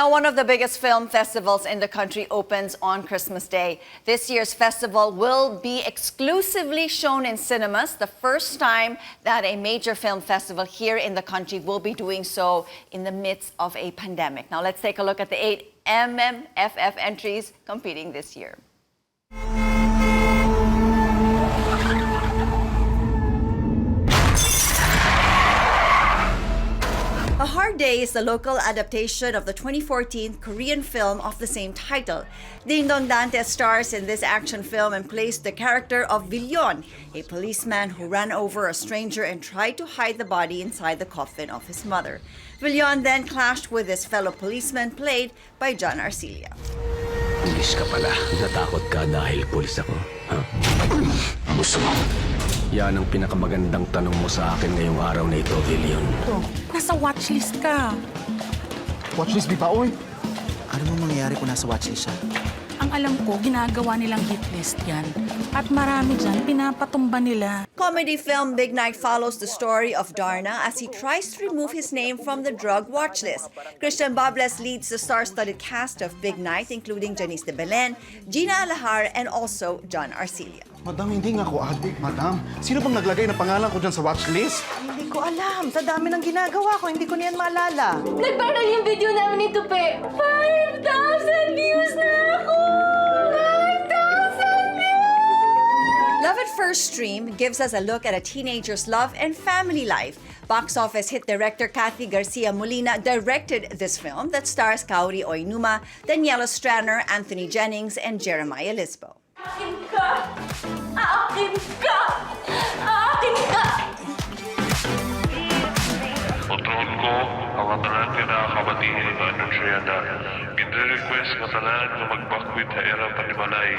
Now, one of the biggest film festivals in the country opens on Christmas Day. This year's festival will be exclusively shown in cinemas, the first time that a major film festival here in the country will be doing so in the midst of a pandemic. Now, let's take a look at the 8 MMFF entries competing this year. A Hard Day is the local adaptation of the 2014 Korean film of the same title. Ding Dong Dantes stars in this action film and plays the character of Villon, a policeman who ran over a stranger and tried to hide the body inside the coffin of his mother. Villon then clashed with his fellow policeman, played by John Arcilla. Pulis ka pala. Natakot ka dahil pulis ako. Ha? Gusto mo? Yan ang pinakamagandang tanong mo sa akin ngayong araw na ito, Villon. Nasa watchlist ka. Watchlist di pa, oy. Ano mo mangyayari kung nasa watchlist siya? Ang alam ko, ginagawa nilang hit list yan. At marami dyan, pinapatumba nila. Comedy film Big Night follows the story of Darna as he tries to remove his name from the drug watch list. Christian Bables leads the star-studded cast of Big Night, including Janice de Belen, Gina Alahar, and also John Arcilla. Madam, hindi nga ako addict, madam. Sino bang naglagay ng pangalan ko dyan sa watchlist? Hindi ko alam. Sa dami ng ginagawa ko, hindi ko niyan maalala. Nag-viral yung video namin nito, Pe. 5,000 views na ako! 5,000 views! Love at First Stream gives us a look at a teenager's love and family life. Box office hit director Kathy Garcia Molina directed this film that stars Kaori Oinuma, Daniela Stranner, Anthony Jennings, and Jeremiah Lisbo. Akin ka! Akin ka! Akin ka! Patron ko, ang tanan kinakabatiin ng anunsya na pinre-request nga tanan nga magbakwit sa era panimalay.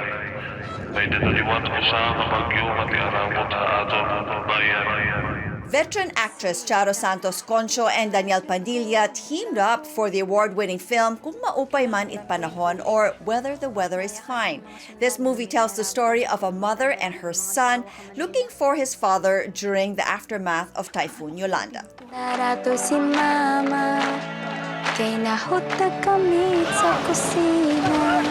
May nataliwat ko sa kapagyo mati aramot sa aton bayan. Veteran actress Charo Santos Concho and Daniel Padilla teamed up for the award-winning film Kung Maupay Man It Panahon or Whether the Weather is Fine. This movie tells the story of a mother and her son looking for his father during the aftermath of Typhoon Yolanda. Narato si Mama, kay nahutag kami sa kusina.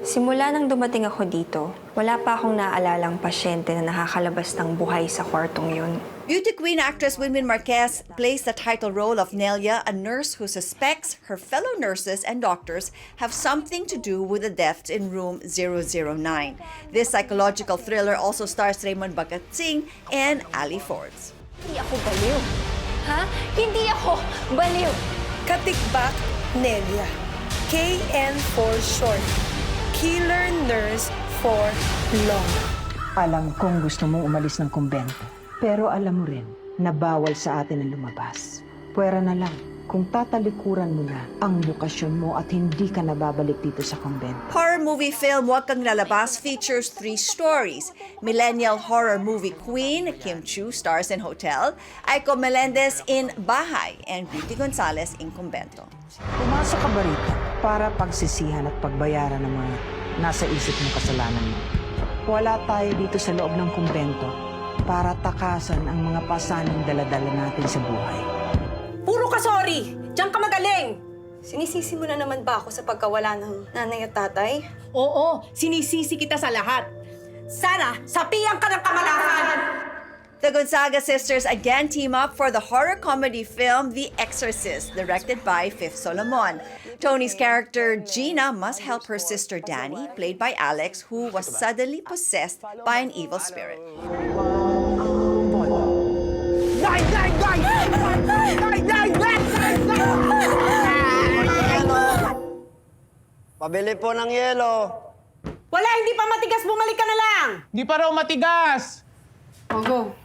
Simula nang dumating ako dito, wala pa akong naalalang pasyente na nakakalabas ng buhay sa kwartong yun. Beauty queen actress Winwin Marquez plays the title role of Nelia, a nurse who suspects her fellow nurses and doctors have something to do with the deaths in room 009. This psychological thriller also stars Raymond Bagatsing and Ali Forbes. Hindi ako baliw. Ha? Hindi ako baliw. Katikbak, Nelia. KN for short. Killer Nurse for Long. Alam kong gusto mong umalis ng kumbento. Pero alam mo rin na bawal sa atin ang lumabas. Pwera na lang kung tatalikuran mo na ang bukasyon mo at hindi ka nababalik dito sa kumbento. Horror movie film Huwag Kang Lalabas features 3 stories. Millennial horror movie queen Kim Chiu stars in Hotel, Aiko Melendez in Bahay, and Beauty Gonzalez in Kumbento. Pumasok ka ba rito para pagsisihan at pagbayaran ng mga nasa isip mong kasalanan mo? Wala tayo dito sa loob ng kumbento para takasan ang mga pasanang daladala natin sa buhay. Puro ka sorry! Diyan ka magaling! Sinisisi mo na naman ba ako sa pagkawala ng nanay at tatay? Oo, sinisisi kita sa lahat. Sana, sapian ka ng kamalasan! The Gonzaga sisters again team up for the horror comedy film The Exorcist, directed by Fifth Solomon. Tony's character Gina must help her sister Danny, played by Alex, who was suddenly possessed by an evil spirit. Pabili po ng yelo. Wala, hindi pa matigas. Bumalik ka na lang! Di pa raw matigas! Oh, go.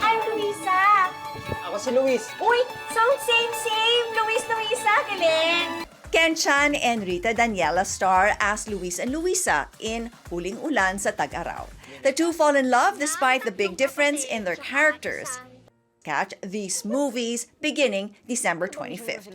I'm Luisa. Ako si Luis. Uy, sound same. Luisa, galing. Ken Chan and Rita Daniela star as Luis and Luisa in Huling Ulan sa Tag-Araw. The two fall in love despite the big difference in their characters. Catch these movies beginning December 25th.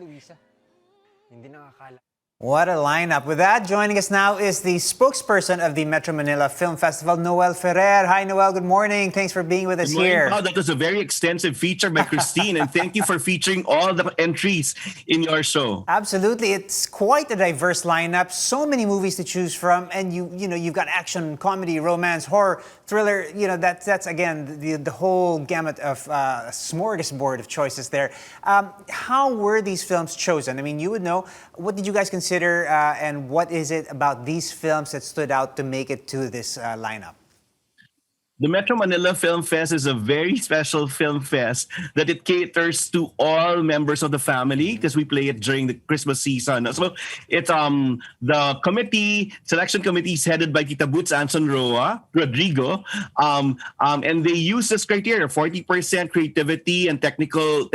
Hindi nakakala. What a lineup. With that, joining us now is the spokesperson of the Metro Manila Film Festival, Noel Ferrer. Hi, Noel. Good morning. Thanks for being with us here. Wow, that was a very extensive feature by Christine, and thank you for featuring all the entries in your show. Absolutely. It's quite a diverse lineup. So many movies to choose from, and you've got action, comedy, romance, horror, thriller. That's again the whole gamut of smorgasbord of choices there. How were these films chosen? I mean, you would know. What did you guys consider, and what is it about these films that stood out to make it to this lineup? The Metro Manila Film Fest is a very special film fest that it caters to all members of the family because we play it during the Christmas season. So it's the selection committee is headed by Tita Boots Anson Rodrigo, and they use this criteria: 40% creativity and technical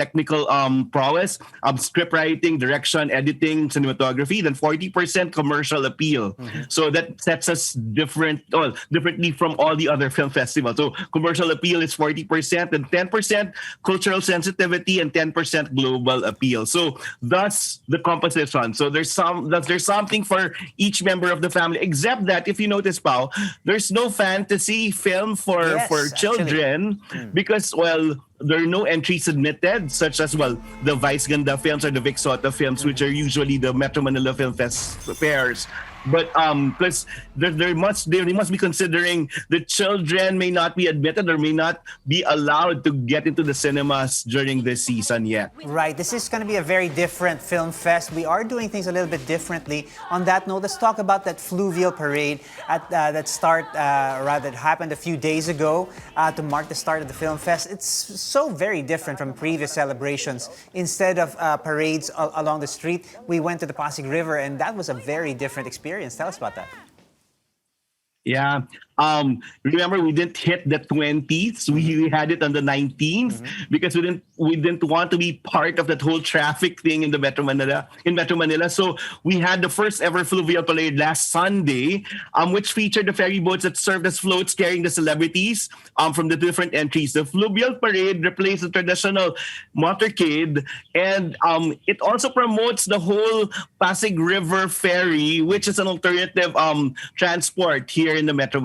prowess, script writing, direction, editing, cinematography, then 40% commercial appeal. So that sets us differently from all the other film festivals. So commercial appeal is 40% and 10% cultural sensitivity and 10% global appeal. So that's the composition. So there's something for each member of the family, except that if you notice, Pao, there's no fantasy film for children because, well, there are no entries submitted, such as, the Vice Ganda films or the Vic Sota films, which are usually the Metro Manila Film Fest fairs. But plus, they must be considering the children may not be admitted or may not be allowed to get into the cinemas during this season yet. Right. This is going to be a very different film fest. We are doing things a little bit differently. On that note, let's talk about that Fluvial Parade that happened a few days ago to mark the start of the film fest. It's so very different from previous celebrations. Instead of parades along the street, we went to the Pasig River, and that was a very different experience. Tell us about that. Yeah. Remember, we didn't hit the 20s. We had it on the 19th because we didn't want to be part of that whole traffic thing in Metro Manila. So we had the first ever Fluvial Parade last Sunday, which featured the ferry boats that served as floats carrying the celebrities from the different entries. The Fluvial Parade replaced the traditional motorcade, and it also promotes the whole Pasig River ferry, which is an alternative transport here in Metro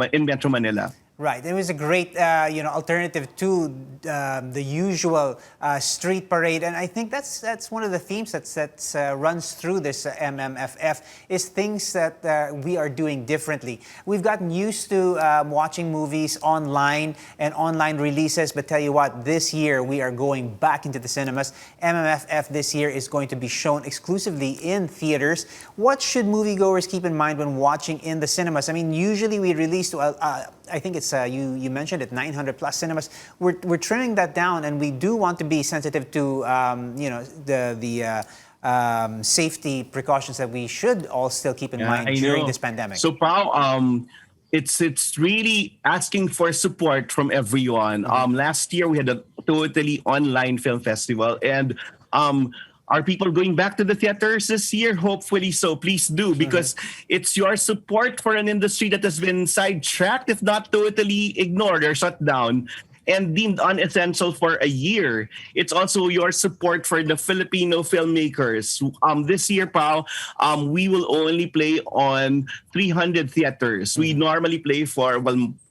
Manila. Right. It was a great, alternative to the usual street parade, and I think that's one of the themes that runs through this MMFF is things that we are doing differently. We've gotten used to watching movies online and online releases, but tell you what, this year we are going back into the cinemas. MMFF this year is going to be shown exclusively in theaters. What should moviegoers keep in mind when watching in the cinemas? I mean, usually we release to I think it's you mentioned it, 900 plus cinemas. We're trimming that down, and we do want to be sensitive to the safety precautions that we should all still keep in mind during this pandemic. So, Pao, it's really asking for support from everyone. Last year we had a totally online film festival, and are people going back to the theaters this year? Hopefully so. Please do, because it's your support for an industry that has been sidetracked, if not totally ignored or shut down, and deemed unessential for a year. It's also your support for the Filipino filmmakers. This year, Pao, we will only play on 300 theaters. We normally play for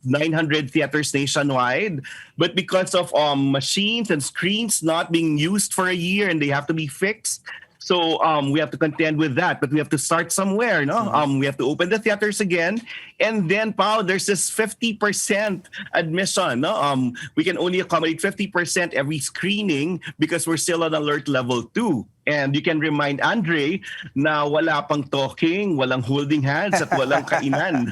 900 theaters nationwide, but because of machines and screens not being used for a year and they have to be fixed, so we have to contend with that, but we have to start somewhere, no? We have to open the theaters again, and then, Pao, there's this 50% admission, no? We can only accommodate 50% every screening because we're still on alert level 2. And you can remind Andre na wala pang talking, walang holding hands, at walang kainan.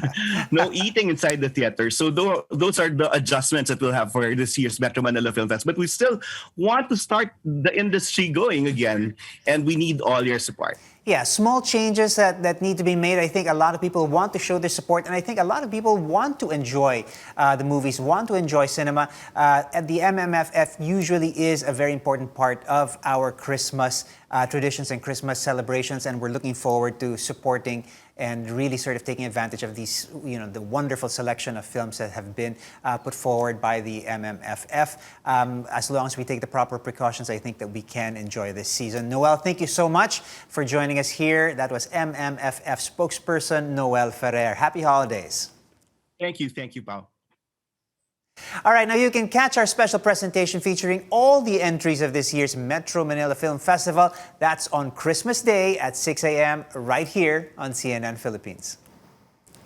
No eating inside the theater. So those are the adjustments that we'll have for this year's Metro Manila Film Fest. But we still want to start the industry going again, and we need all your support. Yeah, small changes that need to be made. I think a lot of people want to show their support, and I think a lot of people want to enjoy the movies, want to enjoy cinema. And the MMFF usually is a very important part of our Christmas traditions and Christmas celebrations, and we're looking forward to supporting and really sort of taking advantage of these, the wonderful selection of films that have been put forward by the MMFF. As long as we take the proper precautions, I think that we can enjoy this season. Noel, thank you so much for joining us here. That was MMFF spokesperson Noel Ferrer. Happy holidays. Thank you, Pao. All right, now you can catch our special presentation featuring all the entries of this year's Metro Manila Film Festival. That's on Christmas Day at 6 a.m. right here on CNN Philippines.